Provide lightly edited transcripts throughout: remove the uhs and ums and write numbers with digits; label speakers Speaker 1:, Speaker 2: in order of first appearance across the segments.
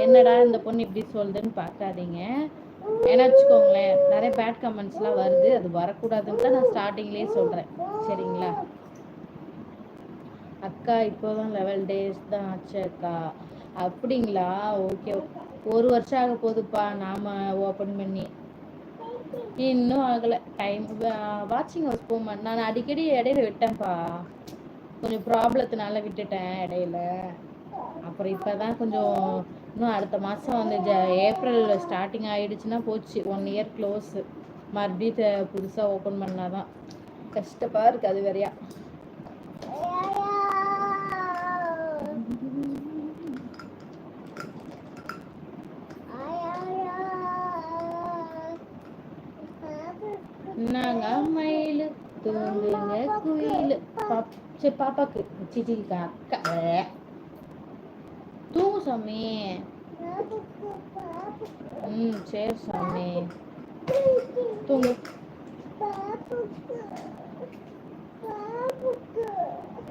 Speaker 1: என்னடா இந்த பொண்ணு இப்படி சொல்லுதுன்னு பார்க்காதீங்க. ஏன்னா வச்சுக்கோங்களேன், நிறைய பேட் கமெண்ட்ஸ்லாம் வருது. அது வரக்கூடாதுன்னு தான் நான் ஸ்டார்டிங்லேயே சொல்கிறேன். சரிங்களா? அக்கா இப்போதான் 11 days தான் ஆச்சு அக்கா. அப்படிங்களா? ஓகே. 1 வருஷம் ஆக போகுதுப்பா நாம் ஓப்பன் பண்ணி. இன்னும் ஆகலை. டைம் வாட்சிங் ஹவுஸ் போக நான் அடிக்கடி இடையில விட்டேன்ப்பா. கொஞ்சம் ப்ராப்ளத்தினால விட்டுட்டேன் இடையில. அப்புறம் இப்போ தான் கொஞ்சம் இன்னும் அடுத்த மாதம் வந்து ஏப்ரல் ஸ்டார்டிங் ஆகிடுச்சுன்னா போச்சு. 1 year க்ளோஸு. மறுபடியும் புதுசாக ஓப்பன் பண்ணாதான் கஷ்டமாக இருக்குது. அது வேறையா. நாங்க மயிலு தூங்குங்க குயிலு. சரி பாப்பாக்கு சிச்சிக்கா அக்கா தூங்கு சாமி. சரி சாமி தூங்கு.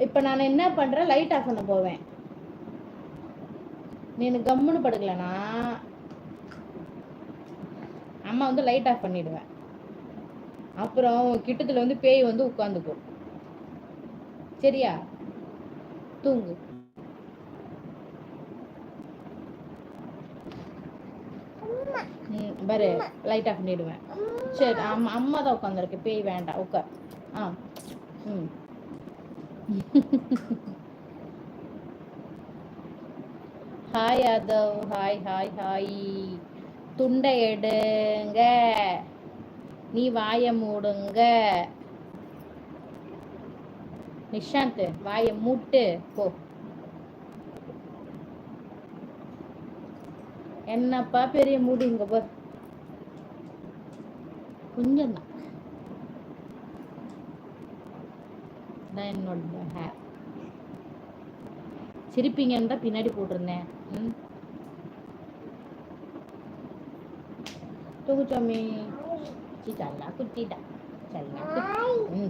Speaker 1: இப்ப நான் என்ன பண்றேன், லைட் ஆஃப் பண்ண போவேன். நீ கம்முன்னு படுக்கலனா அம்மா வந்து லைட் ஆஃப் பண்ணிடுவேன். அப்புறம் கிட்டத்துல வந்து பேய் வந்து உட்காந்துக்கும். சரியா? தூங்கு. பாரு லைட் ஆஃப் பண்ணிடுவேன். சரி அம்மா தான் உட்காந்துருக்கு, பேய் வேண்டாம். உட்கார். Hi Yadav. Hi hi hi. துண்டை எடுங்க, நீ வாய மூடுங்க. நிஷாந்த் வாய மூட்டு போ. என்னப்பா பெரிய மூடிங்க போ. கொஞ்சம் தான் என்னோட ஹேர். சிரிப்பீங்கன்னு தான் பின்னாடி போட்டிருந்தேன். தூங்குச்சாமி. செல்லா குட்டிடா.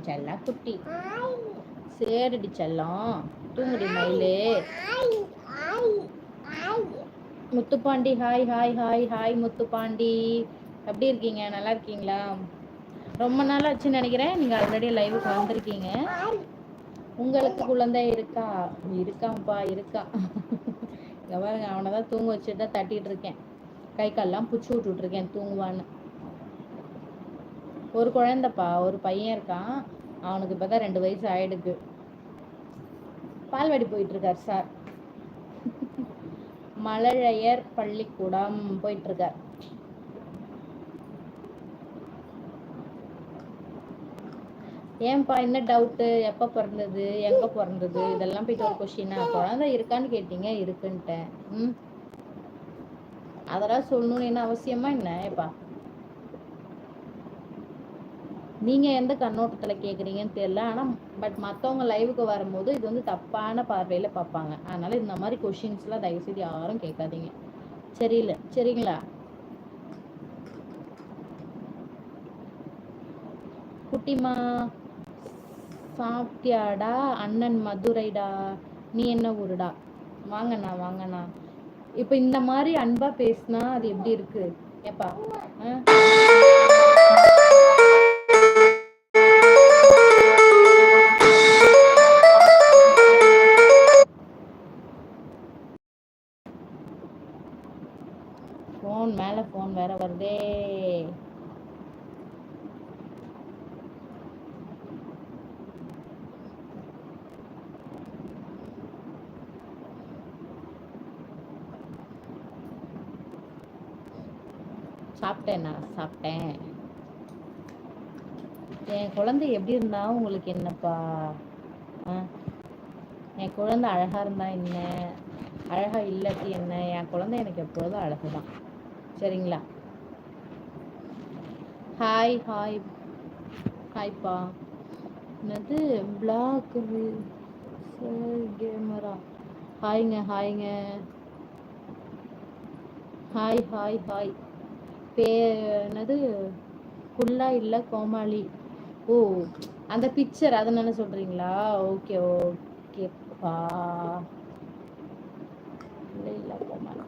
Speaker 1: செல்லா குட்டி. சரிடி செல்லம், தூங்குடி மயிலே. Muthupandi hi hi hi hi. Muthupandi எப்படி இருக்கீங்க? நல்லா இருக்கீங்களா? ரொம்ப நாள் ஆச்சுன்னு நினைக்கிறேன். நீங்கள் ஆல்ரெடி லைவுக்கு வந்திருக்கீங்க. உங்களுக்கு குழந்தை இருக்கா? இருக்கான்ப்பா இருக்கா. இங்கே பாருங்க, அவனை தான் தூங்க வச்சுட்டு தான் தட்டிட்டு இருக்கேன். கை கால்லாம் பிடிச்சி விட்டுட்ருக்கேன் தூங்குவான்னு. ஒரு குழந்தைப்பா, ஒரு பையன் இருக்கான். அவனுக்கு இப்போ தான் 2 வயசு ஆயிடுக்கு. பால்வாடி போயிட்டுருக்கார் சார். மழலையர் பள்ளிக்கூடம் போயிட்டுருக்கார். ஏன்பா என்ன டவுட்டு? எப்போ பிறந்தது, எங்கே பிறந்தது, இதெல்லாம் போயிட்டு ஒரு கொஸ்டினா? குழந்தை இருக்கான்னு கேட்டீங்க, இருக்குன்ட்டேன். அதெல்லாம் சொல்லணும்னு என்ன அவசியமா என்ன? ஏப்பா நீங்கள் எந்த கண்ணோட்டத்தில் கேட்குறீங்கன்னு தெரியல. ஆனால் பட் மற்றவங்க லைவுக்கு வரும்போது இது வந்து தப்பான பார்வையில் பார்ப்பாங்க. அதனால் இந்த மாதிரி கொஷின்ஸ்லாம் தயவுசெய்து யாரும் கேட்காதீங்க. சரியில்லை? சரிங்களா? குட்டிமா சாப்பிட்டியாடா? அண்ணன் மதுரைடா. நீ என்ன ஊருடா? வாங்கண்ணா வாங்கண்ணா. இப்போ இந்த மாதிரி அன்பாக பேசினா அது எப்படி இருக்கு? ஏப்பா ஃபோன் மேலே ஃபோன் வேற வருதே. சாப்பிட்டேண்ணா சாப்பிட்டேன். என் குழந்தை எப்படி இருந்தா உங்களுக்கு என்னப்பா? என் குழந்தை அழகா இருந்தா என்ன, அழகா இல்லாட்டி என்ன? என் குழந்தை எனக்கு எப்பொழுதும் அழகுதான். சரிங்களா? ஹாய் ஹாய் ஹாய்ப்பா. என்னது பிளாக் கேமரா? ஹாய்ங்க ஹாய்ங்க. Hi hi hi. என்னது குள்ளா இல்லை கோமாளி. ஓ அந்த பிக்சர் அதனால சொல்கிறீங்களா? ஓகே ஓகேப்பா. இல்லை இல்லை கோமாளி.